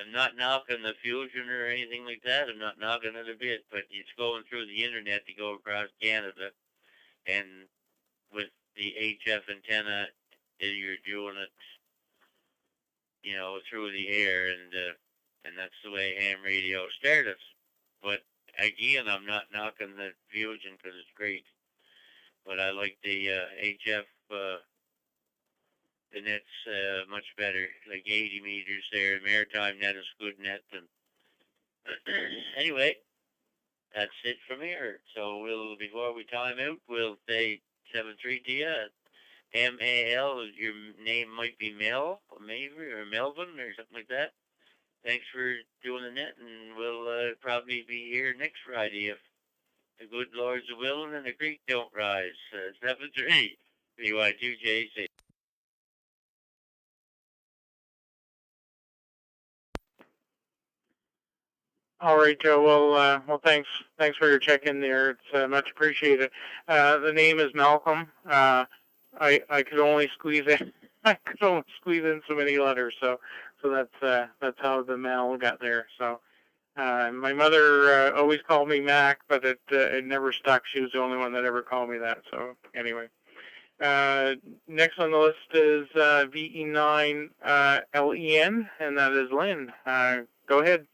I'm not knocking the Fusion or anything like that. I'm not knocking it a bit, but it's going through the internet to go across Canada, and with the HF antenna, you're doing it, through the air, and that's the way ham radio started. But again, I'm not knocking the Fusion because it's great, but I like the HF. The net's much better, like 80 meters there. Maritime net is good net, and anyway, that's it from here. So before we time out, we'll say 7-3 to you. MAL, your name might be Mel, or maybe, or Melvin, or something like that. Thanks for doing the net, and we'll probably be here next Friday if the good Lord's willing and the creek don't rise. 7-3, BY2JC. All right, Joe. Well, thanks for your check-in there. It's much appreciated. The name is Malcolm. I could only squeeze in so many letters, so that's how the Mal got there. So my mother always called me Mac, but it never stuck. She was the only one that ever called me that. So anyway, next on the list is VE9 LEN, and that is Lynn. Go ahead.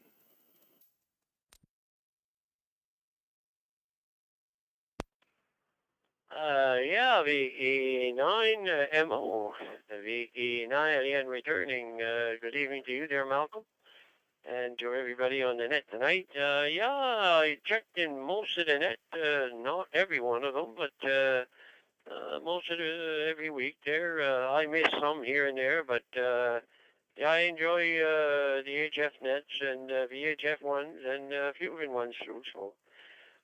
Yeah, VE9MO. VE9 again returning. Good evening to you there, Malcolm, and to everybody on the net tonight. Yeah, I checked in most of the net, not every one of them, but most of every week there. I miss some here and there, but yeah, I enjoy the HF nets and VHF ones and Fusion ones too, so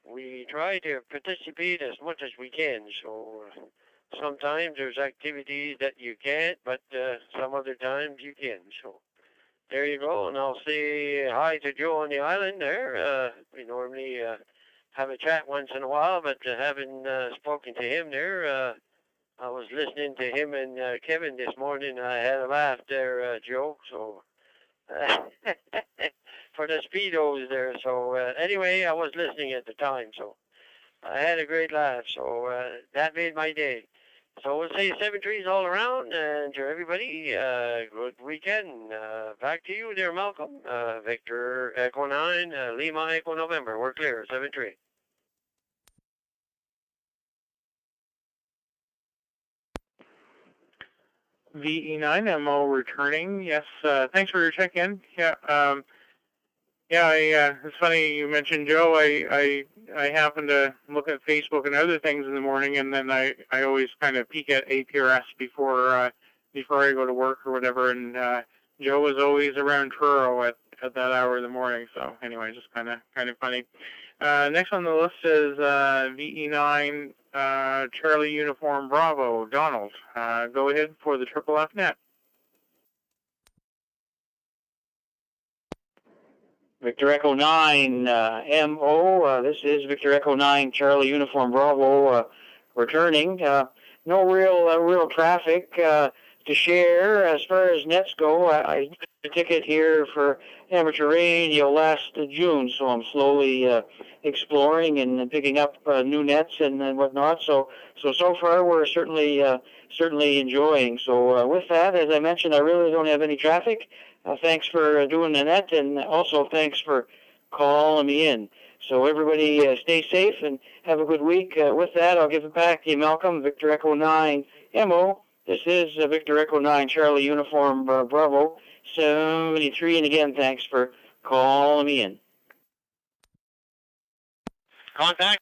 we try to participate as much as we can. So sometimes there's activities that you can't, but some other times you can. So there you go, and I'll say hi to Joe on the island there. We normally have a chat once in a while, but having spoken to him there, I was listening to him and Kevin this morning. I had a laugh there, Joe. So for the speedos there. So anyway, I was listening at the time, so I had a great laugh. So that made my day. So we'll say 7-3s all around, and to everybody, good weekend. Back to you there, Malcolm. Victor Echo 9, Lima Echo November. We're clear, 7-3. VE9MO returning. Yes, thanks for your check-in. Yeah, it's funny you mentioned Joe. I happen to look at Facebook and other things in the morning, and then I always kind of peek at APRS before I go to work or whatever. And Joe was always around Truro at that hour in the morning. So anyway, just kind of funny. Next on the list is VE9 Charlie Uniform Bravo, Donald. Go ahead for the Triple F net. Victor Echo 9 MO. This is Victor Echo 9 Charlie Uniform Bravo returning. No real traffic to share as far as nets go. I got a ticket here for amateur radio last June, so I'm slowly exploring and picking up new nets and whatnot. So far we're certainly enjoying. So with that, as I mentioned, I really don't have any traffic. Thanks for doing the net, and also thanks for calling me in. So everybody stay safe and have a good week. With that, I'll give it back to you, Malcolm. Victor Echo 9 MO. This is Victor Echo 9 Charlie Uniform Bravo 73. And again, thanks for calling me in. Contact.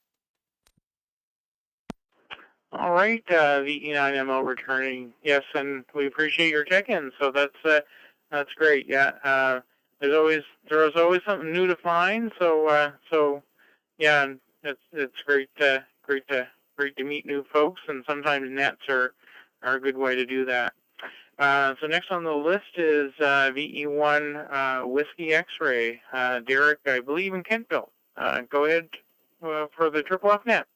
All right, VE9MO returning. Yes, and we appreciate your check-in. So that's great. Yeah, there's always something new to find. So yeah, it's great to meet new folks, and sometimes nets are a good way to do that. So next on the list is VE1 Whiskey X-Ray. Derek, I believe in Kentville. Go ahead for the Triple F net.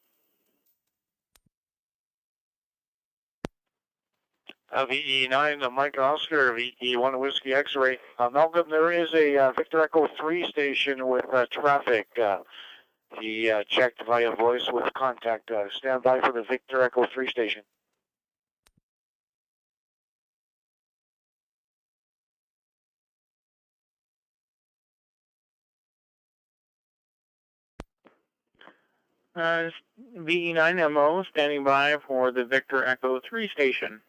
VE9, Mike Oscar, VE1 Whiskey X-Ray. Malcolm, there is a Victor Echo 3 station with traffic. He checked via voice with contact. Stand by for the Victor Echo 3 station. VE9MO standing by for the Victor Echo 3 station.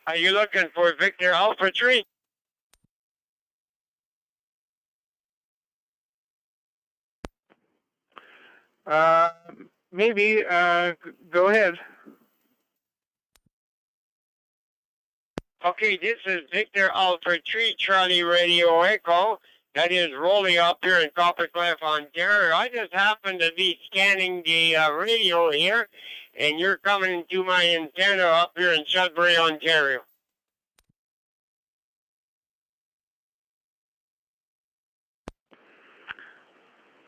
Are you looking for Victor Alpha 3? Maybe. Go ahead. Okay, this is Victor Alpha 3 Charlie Radio Echo. That is rolling up here in Coppercliff, Ontario. I just happened to be scanning the radio here, and you're coming to my antenna up here in Sudbury, Ontario.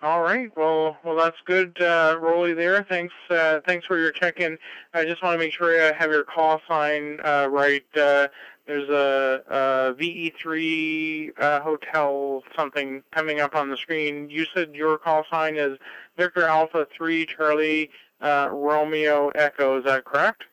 All right. Well, that's good, Rolly. There. Thanks for your check-in. I just want to make sure I have your call sign right. There's a VE3 hotel something coming up on the screen. You said your call sign is Victor Alpha 3 Charlie Romeo Echo. Is that correct?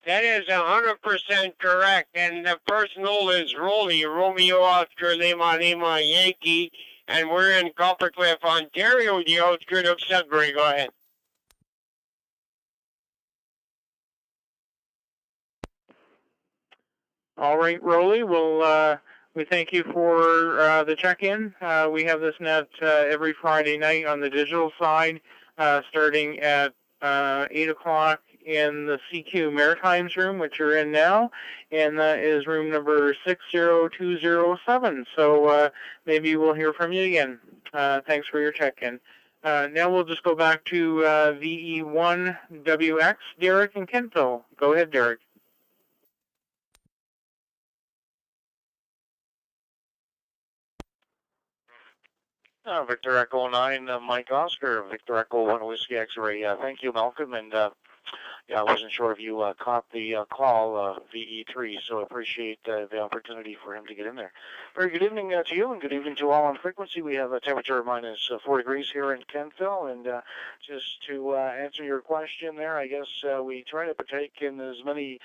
That is 100% correct, and the personal is Rolly, Romeo Oscar Lima Lima Yankee, and we're in Coppercliff, Ontario, the outskirts of Sudbury. Go ahead. All right, Rolly. Well, we thank you for the check-in. We have this net every Friday night on the digital side, starting at 8 o'clock in the CQ Maritimes room, which you're in now, and that is room number 60207. So maybe we'll hear from you again. Thanks for your check-in. Now we'll just go back to VE1WX, Derek in Kentville. Go ahead, Derek. Victor Echo 9, Mike Oscar, Victor Echo 1 Whiskey X-Ray. Thank you, Malcolm, and yeah, I wasn't sure if you caught the call, VE3, so I appreciate the opportunity for him to get in there. Very good evening to you, and good evening to all on frequency. We have a temperature of minus 4 degrees here in Kentville, and just to answer your question there, I guess we try to partake in as many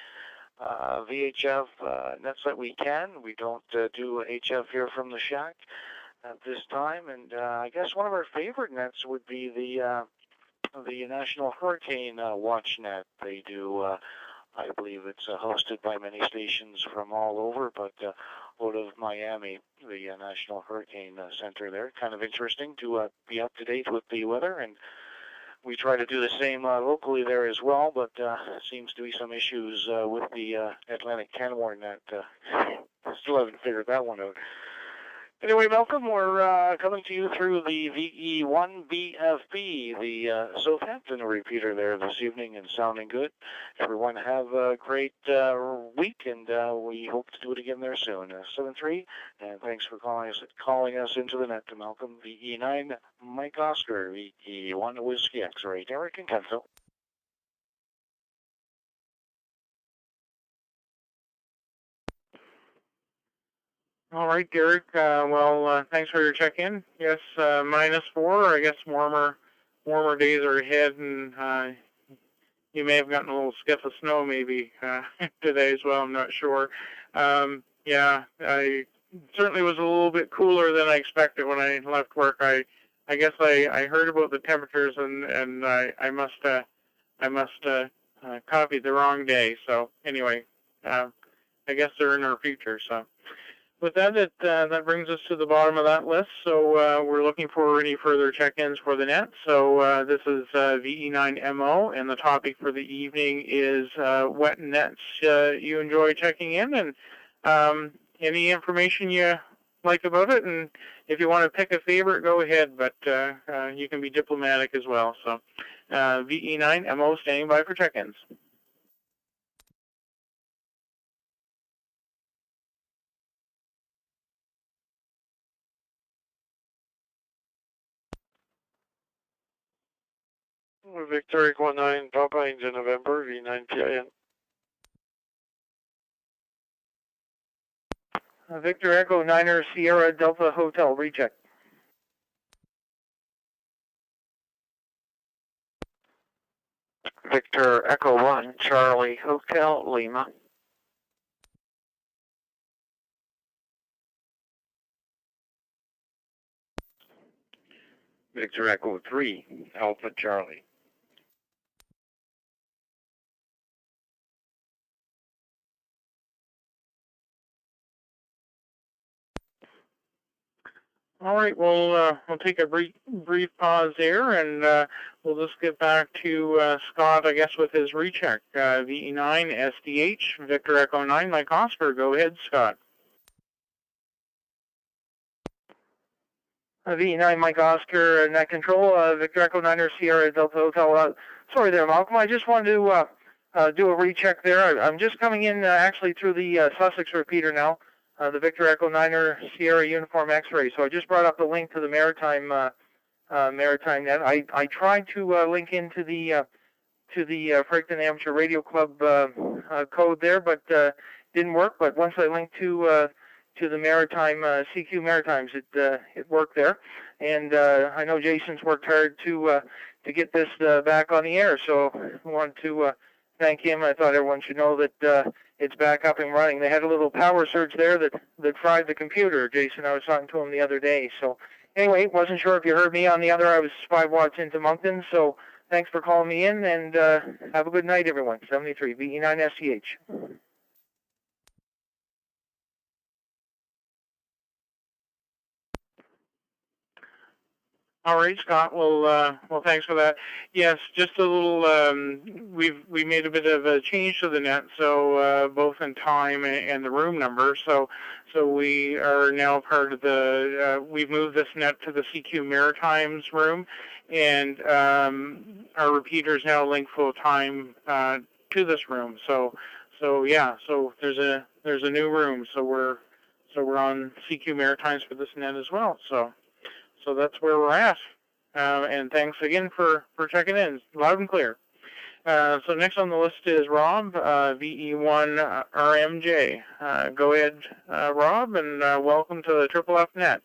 VHF nets that we can. We don't do HF here from the shack at this time, and I guess one of our favorite nets would be the National Hurricane Watch Net. They do, I believe it's hosted by many stations from all over, but out of Miami, the National Hurricane Center there. Kind of interesting to be up to date with the weather, and we try to do the same locally there as well, but seems to be some issues with the Atlantic Canmore net. Still haven't figured that one out. Anyway, Malcolm, we're coming to you through the VE1BFB, the Southampton repeater there this evening, and sounding good. Everyone have a great week, and we hope to do it again there soon. 7-3, and thanks for calling us into the net to Malcolm. VE9, Mike Oscar, VE1 Whiskey X-Ray, Derek and Kentville. All right, Derek. Well, thanks for your check-in. Yes, -4. I guess warmer days are ahead, and you may have gotten a little skiff of snow maybe today as well. I'm not sure. Yeah, I certainly was a little bit cooler than I expected when I left work. I guess I heard about the temperatures, and I must copied the wrong day. So anyway, I guess they're in our future. So. With that, that brings us to the bottom of that list. So we're looking for any further check-ins for the net. So this is VE9MO, and the topic for the evening is wet nets you enjoy checking in, and any information you like about it. And if you want to pick a favorite, go ahead, but you can be diplomatic as well. So VE9MO standing by for check-ins. Victor Echo 9, Papa India November, V9 PIN. Victor Echo 9er Sierra Delta Hotel, recheck. Victor Echo 1, Charlie Hotel, Lima. Victor Echo 3, Alpha Charlie. All right, we'll take a brief pause there, and we'll just get back to Scott, I guess, with his recheck. VE9 SDH, Victor Echo 9, Mike Oscar. Go ahead, Scott. VE9 Mike Oscar, net control, Victor Echo 9er Sierra Delta Hotel. Sorry there, Malcolm. I just wanted to do a recheck there. I'm just coming in actually through the Sussex repeater now. The Victor Echo 9er Sierra Uniform X-ray. So I just brought up the link to the Maritime Net. I tried to link into the Fredericton Amateur Radio Club code there, but didn't work. But once I linked to the Maritime CQ Maritimes, it worked there. And I know Jason's worked hard to get this back on the air. So I wanted to thank him. I thought everyone should know that it's back up and running. They had a little power surge there that fried the computer. Jason, I was talking to him the other day. So anyway, wasn't sure if you heard me on the other. I was 5 watts into Moncton. So thanks for calling me in, and have a good night, everyone. 73 VE9 SCH. All right, Scott. Well, thanks for that. Yes, just a little. We made a bit of a change to the net, so both in time and the room number. So we are now part of the. We've moved this net to the CQ Maritimes room, and our repeaters now link full time to this room. So yeah. So there's a new room. So we're on CQ Maritimes for this net as well. So that's where we're at. And thanks again for checking in. Loud and clear. So next on the list is Rob, VE1 RMJ. Go ahead, Rob, and welcome to the Triple F Net.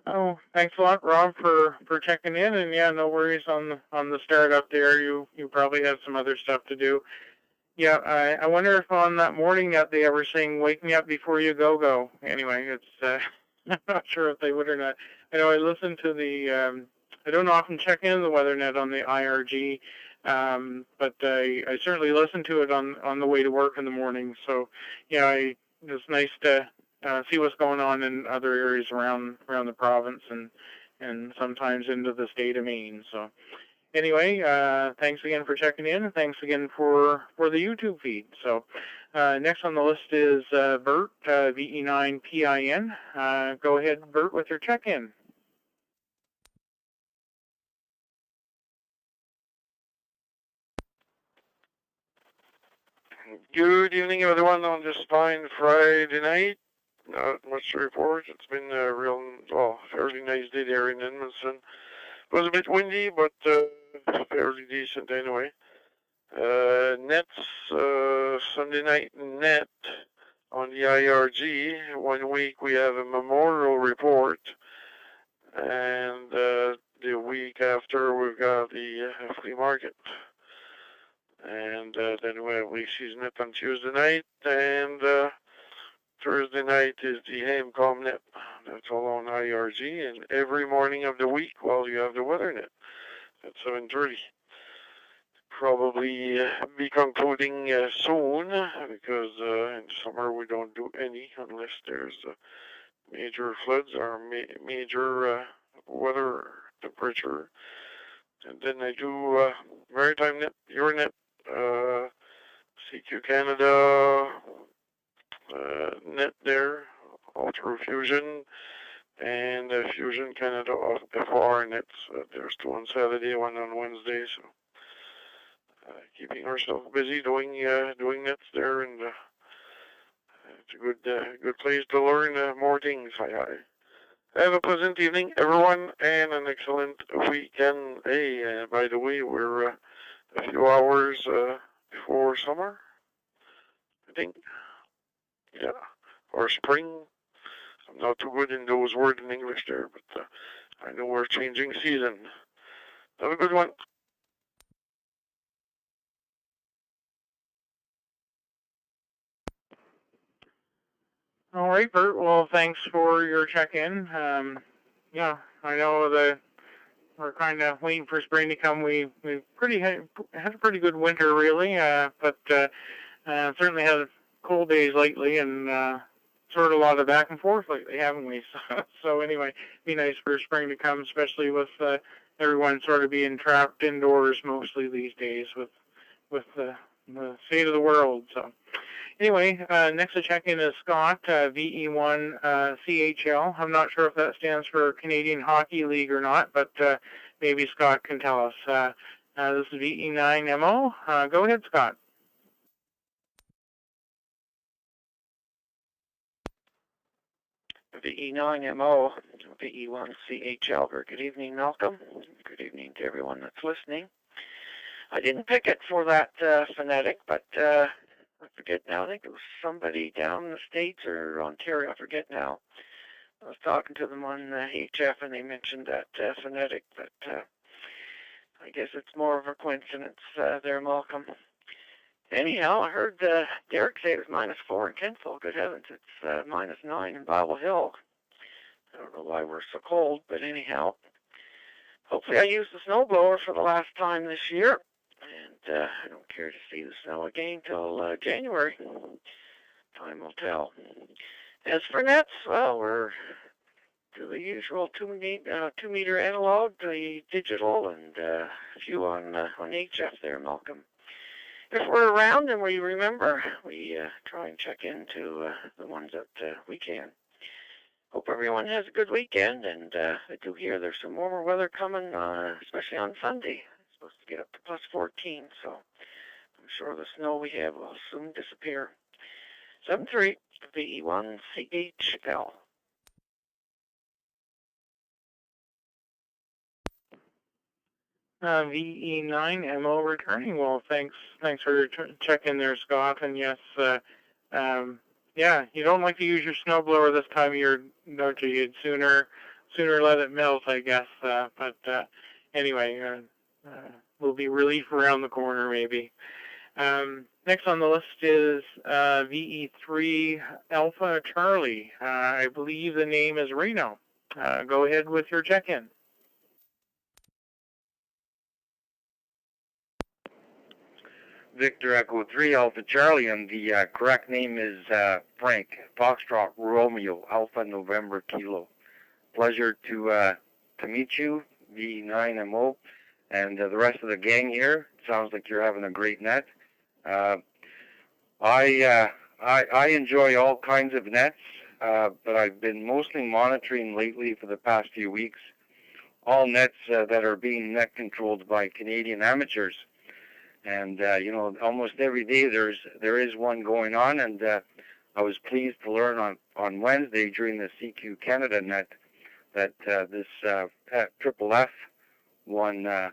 Oh, thanks a lot, Rob, for checking in. And yeah, no worries on the startup there. You probably have some other stuff to do. Yeah, I wonder if on that morning that they ever sing "Wake Me Up Before You Go." Anyway, it's I'm not sure if they would or not. I know I listen to the. I don't often check in the WeatherNet on the IRG, but I certainly listen to it on the way to work in the morning. So yeah, it's nice to see what's going on in other areas around the province and sometimes into the state of Maine. So anyway, thanks again for checking in. Thanks again for the YouTube feed. So next on the list is Bert, VE9PIN. Go ahead, Bert, with your check-in. Good evening, everyone, on this fine Friday night. Not much to report. It's been a real, fairly nice day there in Edmonton. It was a bit windy, but fairly decent anyway. Nets, Sunday night net on the IRG. 1 week we have a memorial report, and the week after we've got the flea market. And then we have week season net on Tuesday night, and Thursday night is the Hamcom net. That's all on IRG, and every morning of the week, well, you have the weather net at 7:30. Probably be concluding soon, because in summer we don't do any unless there's major floods or major weather temperature. And then I do Maritime Net, Euronet, CQ Canada net there, all through Fusion, and Fusion Canada FR nets. There's two on Saturday, one on Wednesday, so keeping ourselves busy doing nets there, and it's a good place to learn more things. Have a pleasant evening, everyone, and an excellent weekend. Hey, by the way, we're a few hours before summer, I think. Yeah, or spring. I'm not too good in those words in English there, but I know we're changing season. Have a good one. All right, Bert. Well, thanks for your check-in. Yeah, I know that we're kind of waiting for spring to come. We had a pretty good winter, really, but certainly had cold days lately, and sort of a lot of back and forth lately, haven't we? So anyway, it'd be nice for spring to come, especially with everyone sort of being trapped indoors mostly these days with the state of the world. So anyway, next to check in is Scott, VE1 CHL. I'm not sure if that stands for Canadian Hockey League or not, but maybe Scott can tell us. This is VE9MO. Go ahead, Scott. VE9MO, VE1CHL. Good evening, Malcolm. Good evening to everyone that's listening. I didn't pick it for that phonetic, but I forget now. I think it was somebody down in the States or Ontario. I forget now. I was talking to them on HF, and they mentioned that phonetic, but I guess it's more of a coincidence there, Malcolm. Anyhow, I heard Derek say it was -4 in Kensal. Good heavens, it's -9 in Bible Hill. I don't know why we're so cold, but anyhow, hopefully I used the snowblower for the last time this year, and I don't care to see the snow again till January. Time will tell. As for nets, well, we're to the usual 2-meter analog, the digital, and a few on HF there, Malcolm. If we're around and we remember, we try and check into the ones that we can. Hope everyone has a good weekend, and I do hear there's some warmer weather coming, especially on Sunday. It's supposed to get up to +14, so I'm sure the snow we have will soon disappear. 7-3, VE1CHL. VE9MO returning. Well, thanks for checking there, Scott. And yes, yeah, you don't like to use your snowblower this time of year, don't you? You'd sooner let it melt, I guess. But anyway, will be relief around the corner, maybe. Next on the list is VE3 Alpha Charlie. I believe the name is Reno. Go ahead with your check-in. Victor Echo 3 Alpha Charlie, and the correct name is Frank Foxtrot Romeo Alpha November Kilo. Pleasure to meet you, V9MO, and the rest of the gang here. Sounds like you're having a great net. I enjoy all kinds of nets, but I've been mostly monitoring lately for the past few weeks all nets that are being net controlled by Canadian amateurs. And you know, almost every day there is one going on, and I was pleased to learn on Wednesday during the CQ Canada net that this Triple F one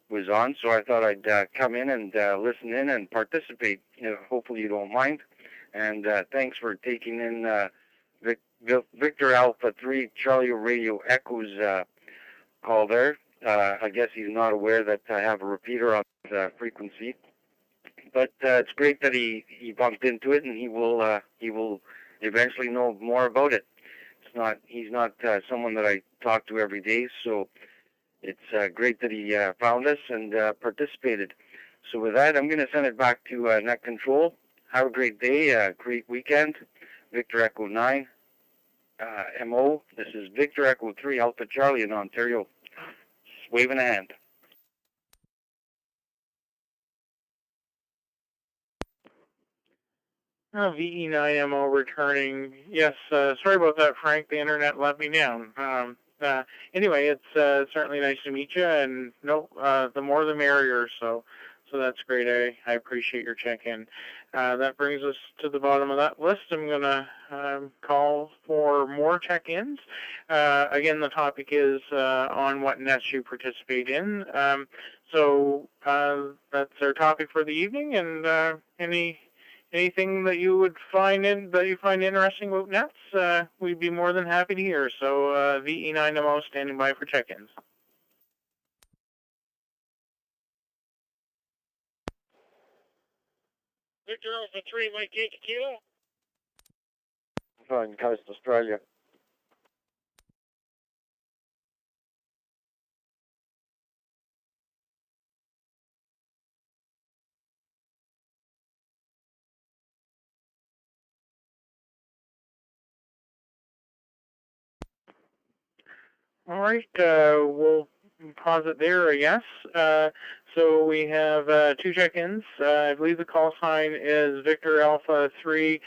was on, so I thought I'd come in and listen in and participate. Hopefully you don't mind. And thanks for taking in Victor Alpha 3 Charlie Radio Echo's call there. I guess he's not aware that I have a repeater on the frequency. But it's great that he bumped into it, and he will eventually know more about it. He's not someone that I talk to every day, so it's great that he found us and participated. So with that, I'm going to send it back to Net Control. Have a great day, great weekend. Victor Echo 9, MO. This is Victor Echo 3 Alpha Charlie in Ontario. Just waving a hand. VE9MO returning. Yes, sorry about that, Frank. The internet let me down. Anyway, it's certainly nice to meet you, and the more the merrier. So that's great. I appreciate your check-in. That brings us to the bottom of that list. I'm gonna call for more check-ins. Again, the topic is on what nets you participate in. So that's our topic for the evening, and anything that you would find interesting about nets, we'd be more than happy to hear. So VE9MO standing by for check-ins. Victor Alpha 3, Mike Yankee Kilo. Fine, Coast Australia. All right, we'll pause it there, I guess. So we have two check-ins. I believe the call sign is Victor Alpha 3,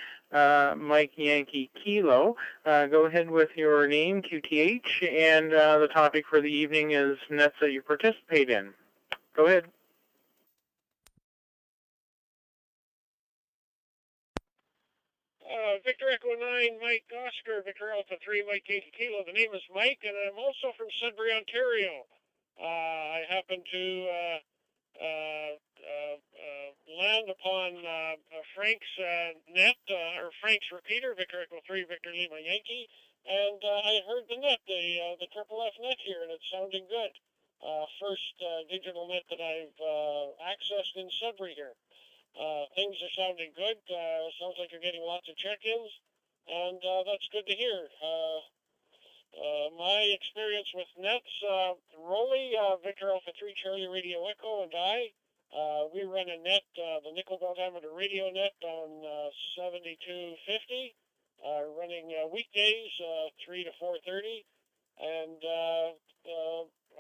Mike Yankee Kilo. Go ahead with your name, QTH, and the topic for the evening is nets that you participate in. Go ahead. Victor Echo 9, Mike Oscar, Victor Alpha 3, Mike Yankee Kilo. The name is Mike, and I'm also from Sudbury, Ontario. I happen to land upon Frank's net, or Frank's repeater, Victor Echo 3, Victor Lima Yankee, and I heard the net, the Triple F net here, and it's sounding good. First digital net that I've accessed in Sudbury here. Things are sounding good. Sounds like you're getting lots of check-ins, and that's good to hear. My experience with nets, Rolly, Victor Alpha 3 Charlie Radio Echo, and we run a net, the nickel diameter radio net on 7250, running weekdays 3 to 4:30, and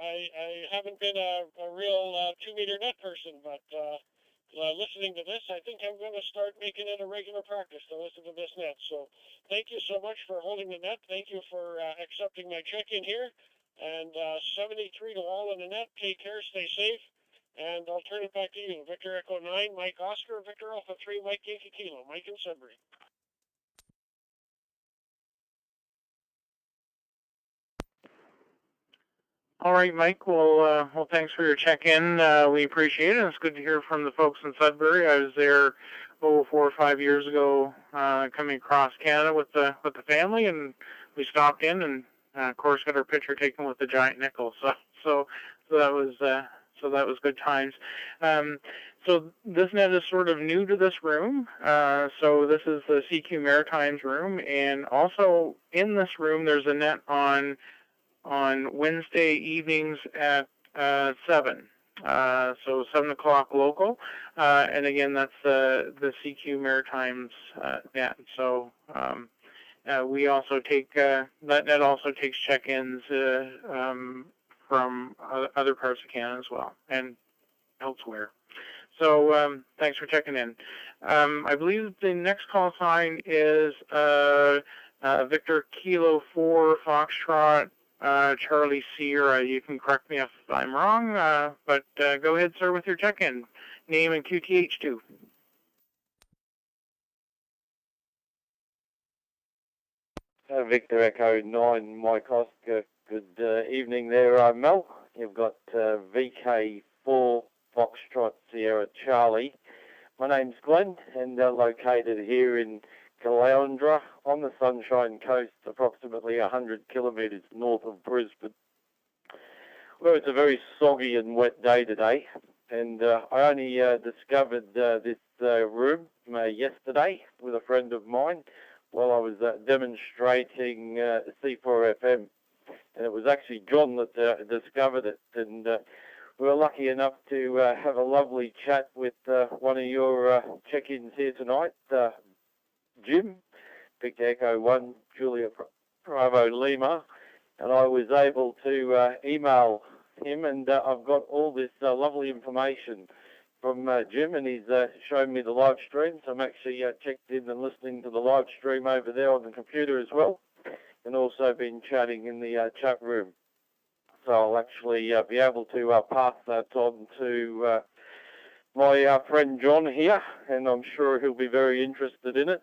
I haven't been a real 2-meter net person, but listening to this, I think I'm going to start making it a regular practice to listen to this net. So thank you so much for holding the net. Thank you for accepting my check-in here. And 73 to all in the net. Take care, stay safe. And I'll turn it back to you. Victor Echo 9, Mike Oscar, Victor Alpha 3, Mike Yankee Kilo, Mike in Sudbury. All right, Mike. Well, thanks for your check-in. We appreciate it. It's good to hear from the folks in Sudbury. I was there 4 or 5 years ago, coming across Canada with the family, and we stopped in and, of course, got our picture taken with the giant nickel. So that was good times. So this net is sort of new to this room. So this is the CQ Maritimes room, and also in this room there's a net on Wednesday evenings at 7. So 7 o'clock local. And again, that's the CQ Maritimes net. So we also take, that net also takes check-ins from other parts of Canada as well, and elsewhere. So thanks for checking in. I believe the next call sign is Victor Kilo 4 Foxtrot Charlie Sierra. You can correct me if I'm wrong, but go ahead, sir, with your check-in. Name and QTH2. Victor Echo 9, Mike Oscar. Good evening there, Mel. you've got VK4 Foxtrot Sierra Charlie. My name's Glenn, and located here in Caloundra on the Sunshine Coast, approximately 100 kilometres north of Brisbane, where it's a very soggy and wet day today. And I only discovered this room yesterday with a friend of mine while I was demonstrating C4FM. And it was actually John that discovered it. And we were lucky enough to have a lovely chat with one of your check-ins here tonight, Jim, Victor Echo 1, Julia Bravo Lima. And I was able to email him, and I've got all this lovely information from Jim, and he's shown me the live stream. So I'm actually checked in and listening to the live stream over there on the computer as well, and also been chatting in the chat room. So I'll actually be able to pass that on to my friend John here, and I'm sure he'll be very interested in it,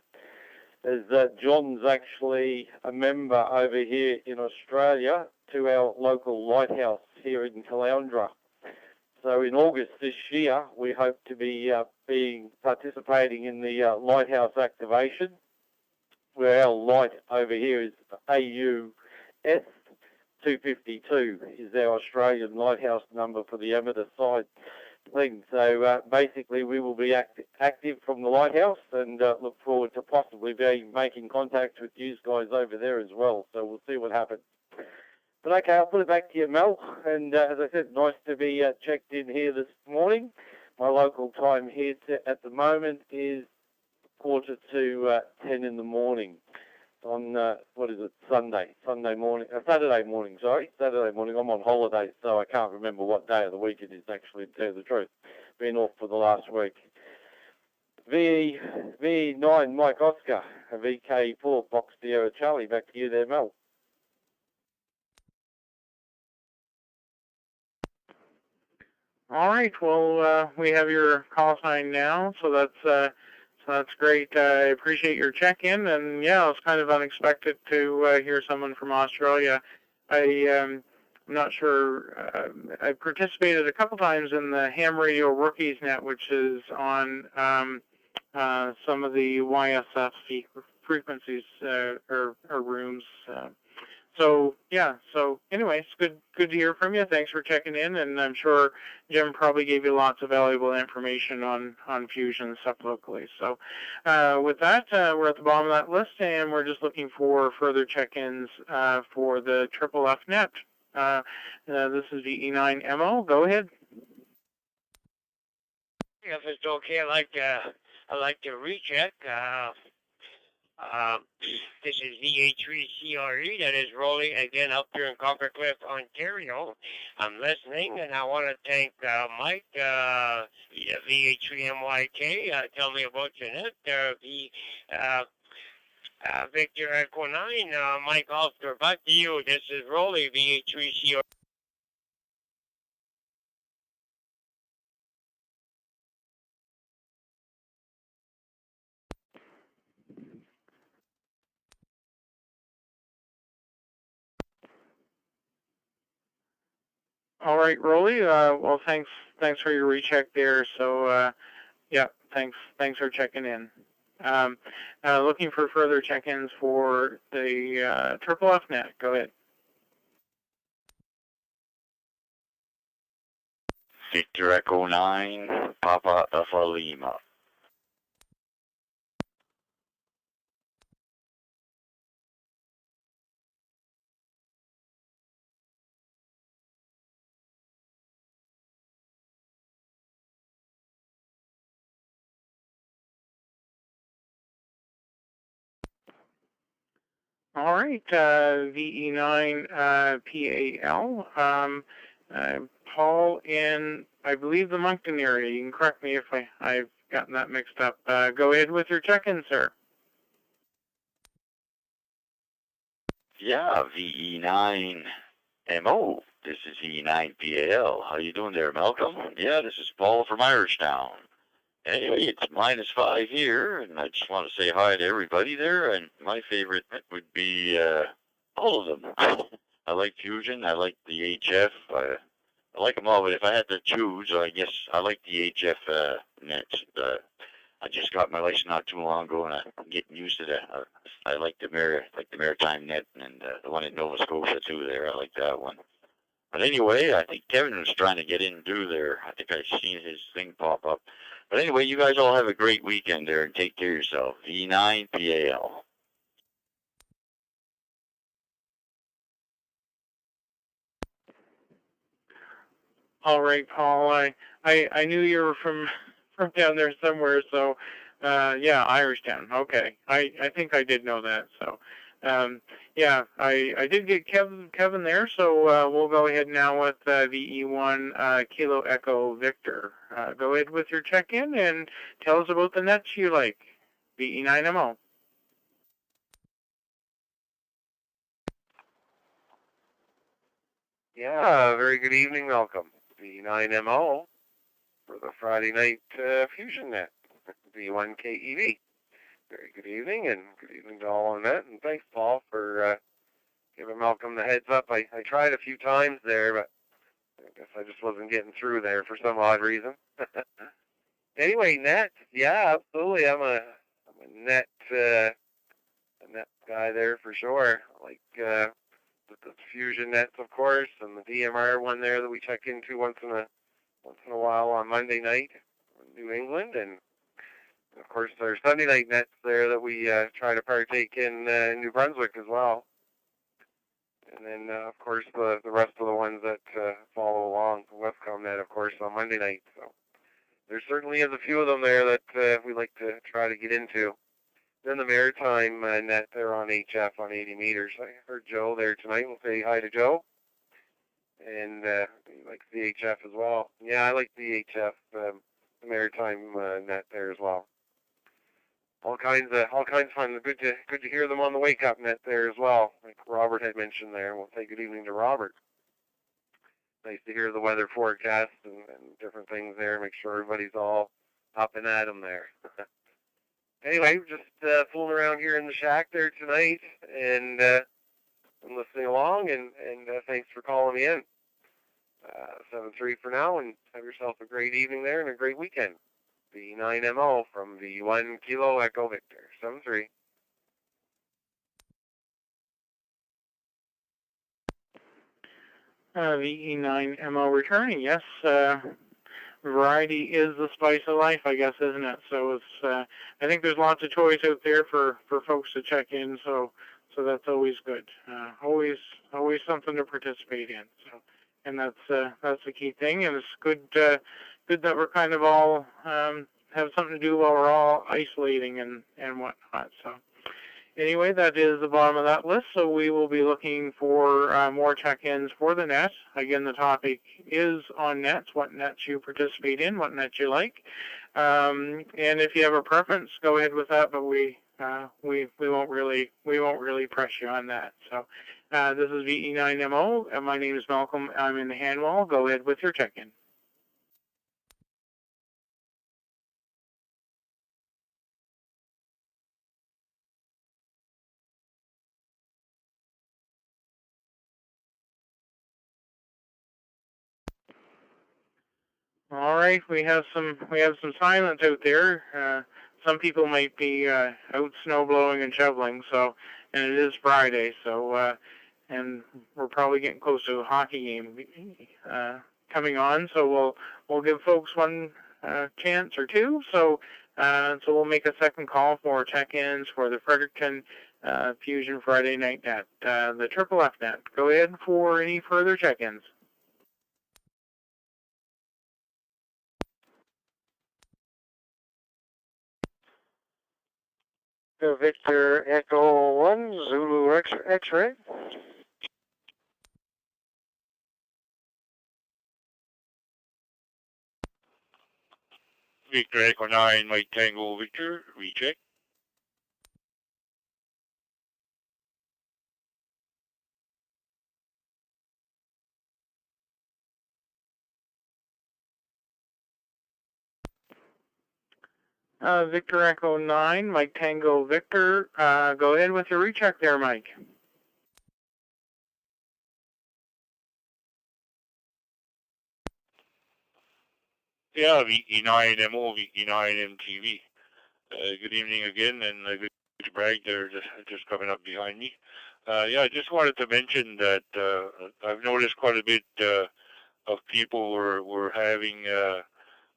as John's actually a member over here in Australia to our local lighthouse here in Caloundra. So in August this year, we hope to be participating in the lighthouse activation, where our light over here is AUS 252 is our Australian lighthouse number for the amateur side thing. So basically we will be active from the lighthouse, and look forward to possibly making contact with you guys over there as well. So we'll see what happens. But okay, I'll put it back to you, Mel. And as I said, nice to be checked in here this morning. My local time here at the moment is 10:45 in the morning on, Saturday morning. I'm on holiday, so I can't remember what day of the week it is, actually, to tell you the truth. Been off for the last week. V9 Mike Oscar, VK4 Fox Sierra Charlie. Back to you there, Mel. All right. Well, we have your call sign now, so that's great. I appreciate your check-in, and yeah, it was kind of unexpected to hear someone from Australia. I'm not sure. I participated a couple times in the Ham Radio Rookies Net, which is on some of the YSF frequencies or rooms. So yeah. So anyway, it's good to hear from you. Thanks for checking in, and I'm sure Jim probably gave you lots of valuable information on Fusion and stuff locally. So with that, we're at the bottom of that list, and we're just looking for further check-ins for the Triple F Net. This is the E9MO. Go ahead. If it's okay, I'd like to recheck. This is VA3CRE that is rolling again up here in Coppercliff, Ontario. I'm listening, and I want to thank Mike, VA3MYK. Tell me about your net. Victor Echo 9, Mike Oscar. Back to you. This is Rolly, VA3CRE. All right, Rolly. Well, thanks for your recheck there. So yeah, thanks for checking in. Looking for further check-ins for the Triple F Net. Go ahead. Victor Echo 9, Papa Alpha Lima. All right, VE9 PAL. Paul in, I believe, the Moncton area. You can correct me if I've gotten that mixed up. Go ahead with your check-in, sir. Yeah, VE9MO. This is VE9PAL. How you doing there, Malcolm? Yeah, this is Paul from Irishtown. Anyway, it's -5 here, and I just want to say hi to everybody there, and my favorite net would be all of them. I like Fusion, I like the HF, I like them all, but if I had to choose, I guess I like the HF nets. I just got my license not too long ago, and I'm getting used to that. I like the maritime net, and the one in Nova Scotia too. There, I like that one. But anyway, I think Kevin was trying to get in through there. I think I seen his thing pop up. But anyway, you guys all have a great weekend there, and take care of yourself. V9PAL. All right, Paul. I knew you were from down there somewhere, so yeah, Irishtown. Okay, I think I did know that. So yeah, I did get Kevin there. So we'll go ahead now with VE1 Kilo Echo Victor. Go ahead with your check-in and tell us about the nets you like. VE9MO. Yeah, very good evening, welcome. V9MO for the Friday night Fusion Net, V1KEV. Very good evening, and good evening to all on that, and thanks, Paul, for giving Malcolm the heads up. I tried a few times there, but I guess I just wasn't getting through there for some odd reason. Anyway, net, yeah, absolutely. I'm a net guy there for sure. Like the Fusion nets, of course, and the DMR one there that we check into once in a while on Monday night in New England, and of course there's Sunday night nets there that we try to partake in New Brunswick as well. And then of course the rest of the ones that follow along, the Westcom net, of course, on Monday night. So there certainly is a few of them there that we like to try to get into. Then the maritime net there on HF on 80 meters. I heard Joe there tonight. We'll say hi to Joe. And he likes the HF as well. Yeah, I like the HF, the maritime net there as well. All kinds of fun. Good to hear them on the wake up net there as well. Like Robert had mentioned there. We'll say good evening to Robert. Nice to hear the weather forecast and different things there. Make sure everybody's all up and at 'em there. Anyway, just fooling around here in the shack there tonight, and I'm listening along, and thanks for calling me in. 7-3 for now, and have yourself a great evening there and a great weekend. V9MO from V1 Kilo Echo Victor. 7-3. VE9MO returning. Yes, variety is the spice of life, I guess, isn't it? So it's I think there's lots of choice out there for folks to check in, so that's always good. Always something to participate in. So, and that's the key thing, and it's good that we're kind of all have something to do while we're all isolating and whatnot. So anyway, that is the bottom of that list. So we will be looking for more check-ins for the net. Again, the topic is on nets, what nets you participate in, what nets you like. And if you have a preference, go ahead with that, but we won't really press you on that. So this is VE9MO, and my name is Malcolm. I'm in the hand wall. Go ahead with your check-in. All right, we have some silence out there. Some people might be out snow blowing and shoveling, so, and it is Friday, so and we're probably getting close to a hockey game coming on, so we'll give folks one chance or two. So we'll make a second call for check-ins for the Fredericton Fusion Friday night net, the Triple F net. Go ahead for any further check-ins. Victor Echo 1, Zulu X-ray. Victor Echo 9, Mike Tango Victor, recheck. Victor Echo 9, Mike Tango Victor. Go ahead with your recheck there, Mike. Yeah, VE9MO, VE9MTV. Good evening again, and good to brag there, just coming up behind me. Yeah, I just wanted to mention that I've noticed quite a bit of people were having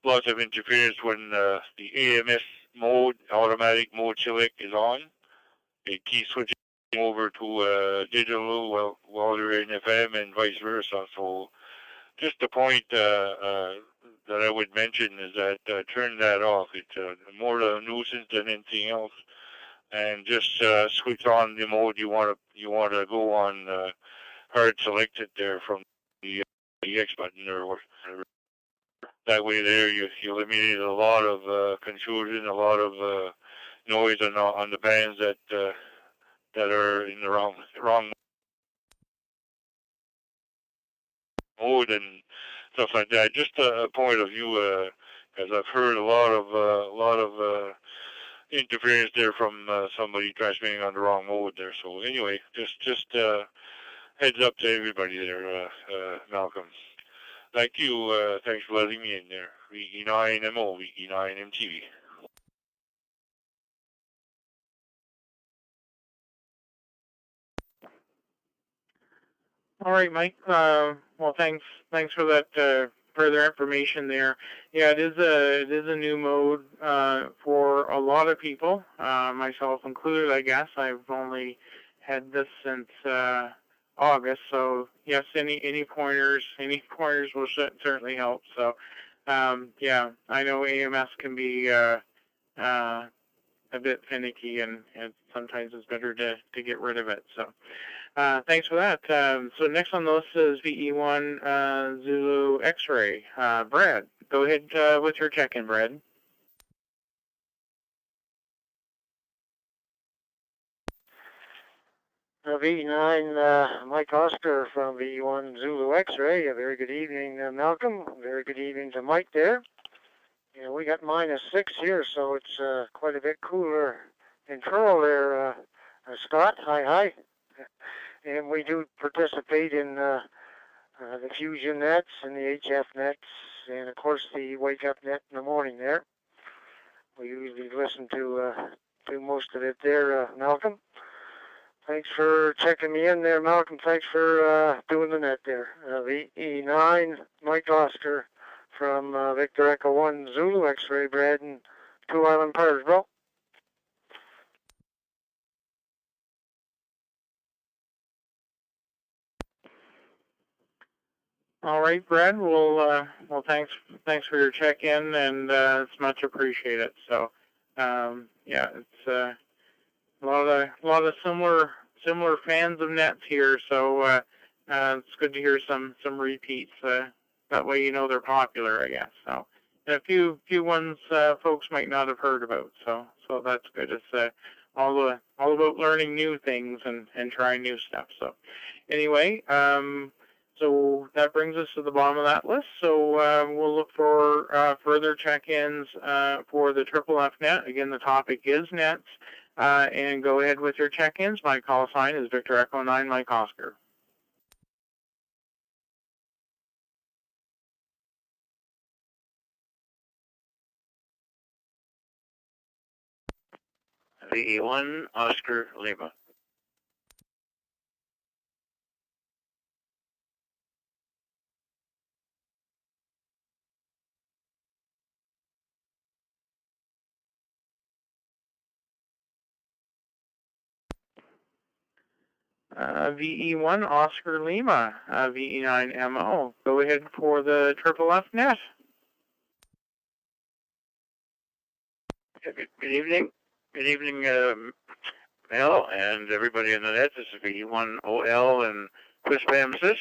lots of interference when the AMS mode, automatic mode select is on. It keeps switching over to digital while you're in FM and vice versa. So just the point that I would mention is that turn that off. It's more a nuisance than anything else. And just switch on the mode you want to go on hard selected there from the X button or whatever. That way there you eliminate a lot of confusion, a lot of noise on the bands that are in the wrong mode and stuff like that. Just a point of view, because I've heard a lot of interference there from somebody transmitting on the wrong mode there. So anyway, just heads up to everybody there, Malcolm. Thank you. Thanks for letting me in there. VE9MO, VE9MTV. All right, Mike. Well, thanks for that further information there. Yeah, it is a new mode for a lot of people, myself included. I guess I've only had this since August. So yes, any pointers will certainly help. So yeah, I know AMS can be a bit finicky, and sometimes it's better to get rid of it. So. Thanks for that. So next on the list is VE1 Zulu X-Ray. Brad, go ahead with your check-in, Brad. VE9 Mike Oscar from VE1 Zulu X-Ray. A very good evening, Malcolm. A very good evening to Mike there. You know, we got -6 here, so it's quite a bit cooler in Pearl there. Scott, hi. And we do participate in the Fusion Nets and the HF Nets, and of course the Wake Up Net in the morning there. We usually listen to most of it there, Malcolm. Thanks for checking me in there, Malcolm. Thanks for doing the net there. VE9 Mike Oscar from Victor Echo 1 Zulu X-Ray, Brad, and 2 Island Pirates, bro. All right, Brad. Well, thanks for your check-in, and it's much appreciated. So, yeah, it's a lot of similar fans of nets here. So it's good to hear some repeats. That way, you know they're popular, I guess. So, and a few ones folks might not have heard about. So that's good. It's all about learning new things and trying new stuff. So, anyway. So that brings us to the bottom of that list. So we'll look for further check-ins for the Triple F net. Again, the topic is nets. And go ahead with your check-ins. My call sign is Victor Echo 9 Mike Oscar. VE1 Oscar Lima. VE1 Oscar Lima, VE9MO. Go ahead for the Triple F net. Good evening. Good evening, Mel, and everybody in the net. This is VE1 OL and Chris Bamsis.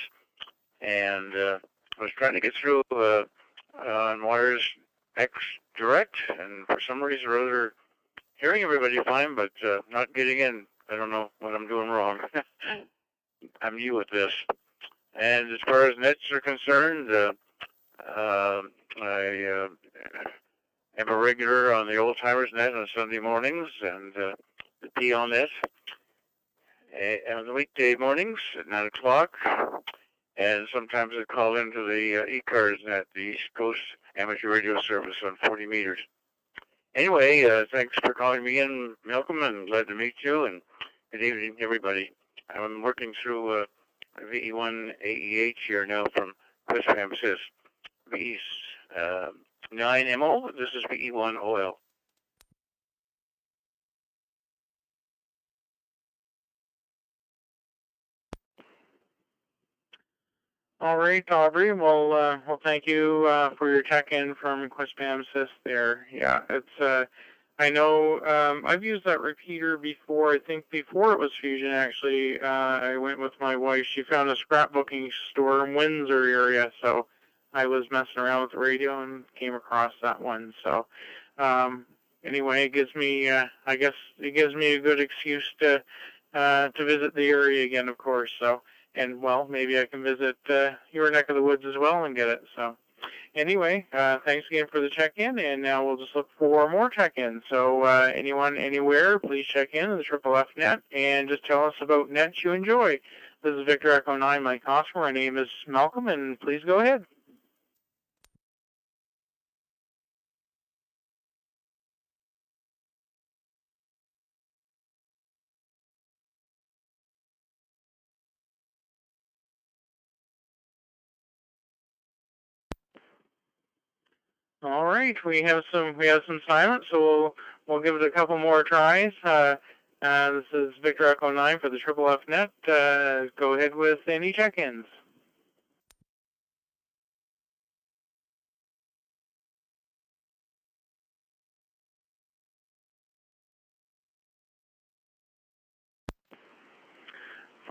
And I was trying to get through on Wires X Direct, and for some reason or other, hearing everybody fine, but not getting in. I don't know what I'm doing wrong. I'm new at this. And as far as nets are concerned, I am a regular on the Old Timers net on Sunday mornings and the PL net on the weekday mornings at 9 o'clock. And sometimes I call into the E-Cars net, the East Coast amateur radio service on 40 meters. Anyway, thanks for calling me in, Malcolm, and glad to meet you, and good evening, everybody. I'm working through VE1 AEH here now from Westpham Sys. VE9MO, this is VE1 OL. All right, Aubrey. Well, thank you for your check-in from Quispam Sys there. Yeah, it's. I know I've used that repeater before. I think before it was Fusion, actually. I went with my wife. She found a scrapbooking store in Windsor area, so I was messing around with the radio and came across that one. So anyway, it gives me. I guess it gives me a good excuse to visit the area again, of course. So. And, well, maybe I can visit your neck of the woods as well and get it. So, anyway, thanks again for the check-in, and now we'll just look for more check-ins. So, anyone, anywhere, please check in the Triple F Net and just tell us about nets you enjoy. This is Victor Echo 9, Mike Oscar. My name is Malcolm, and please go ahead. All right, we have some silence, so we'll give it a couple more tries. This is Victor Echo 9 for the Triple F Net. Go ahead with any check-ins.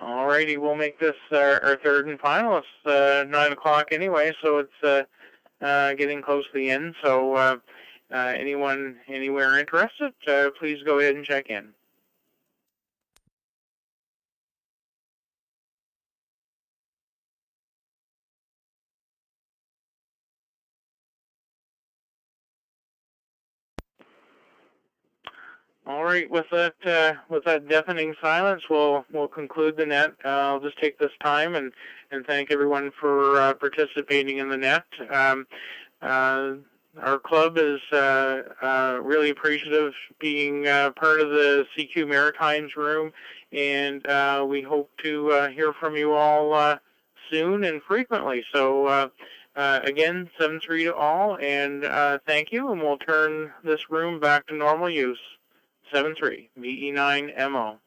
Alrighty, we'll make this our third and final. It's 9 o'clock anyway, so it's getting close to the end. So anyone, anywhere interested, please go ahead and check in. All right, with that deafening silence, we'll conclude the net. I'll just take this time and thank everyone for participating in the net. Our club is really appreciative being part of the CQ Maritimes room, and we hope to hear from you all soon and frequently. So again, 7-3 to all, and thank you, and we'll turn this room back to normal use. 7-3, VE9MO.